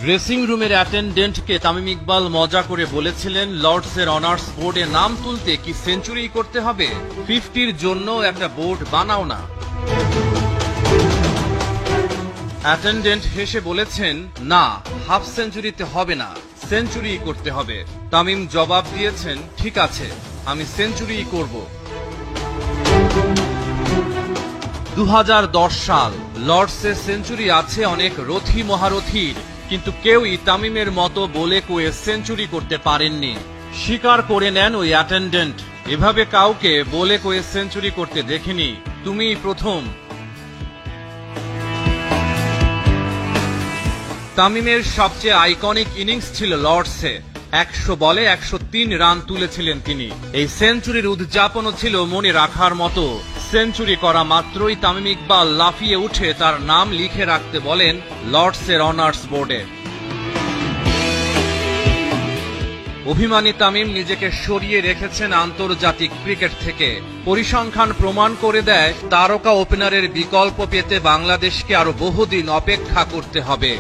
Dressing রুমের অ্যাটেন্ডেন্টকে তামিম ইকবাল মজা করে বলেছিলেন, লর্ডসের অনার্স বোর্ডে নাম তুলতে কি সেঞ্চুরি করতে হবে? 50-র জন্য একটা বোর্ড বানাও না। অ্যাটেন্ডেন্ট হেসে বলেছেন, না, হাফ সেঞ্চুরিতে হবে না, সেঞ্চুরি করতে হবে। তামিম জবাব দিয়েছেন, ঠিক আছে, আমি সেঞ্চুরি করব। 2010 সাল। লর্ডসে সেঞ্চুরি আছে অনেক রথী মহারথীর, কিন্তু কেউই তামিমের মতো বলে কয়ে সেঞ্চুরি করতে পারেননি। স্বীকার করে নেন ওই অ্যাটেন্ডেন্ট, এভাবে কাউকে বলে কয়ে সেঞ্চুরি করতে দেখিনি, তুমিই প্রথম। তামিমের সবচেয়ে আইকনিক ইনিংস ছিল লর্ডসে। 100 বলে 103 রান তুলেছিলেন তিনি। এই সেঞ্চুরির উদযাপনও ছিল মনে রাখার মতো। সেঞ্চুরি করা মাত্রই তামিম ইকবাল লাফিয়ে উঠে তার নাম লিখে রাখতে বলেন লর্ডসের অনার্স বোর্ডে। অভিমানী তামিম নিজেকে সরিয়ে রেখেছেন আন্তর্জাতিক ক্রিকেট থেকে। পরিসংখ্যান প্রমাণ করে দেয়, তারকা ওপেনারের বিকল্প পেতে বাংলাদেশকে আরো বহুদিন অপেক্ষা করতে হবে।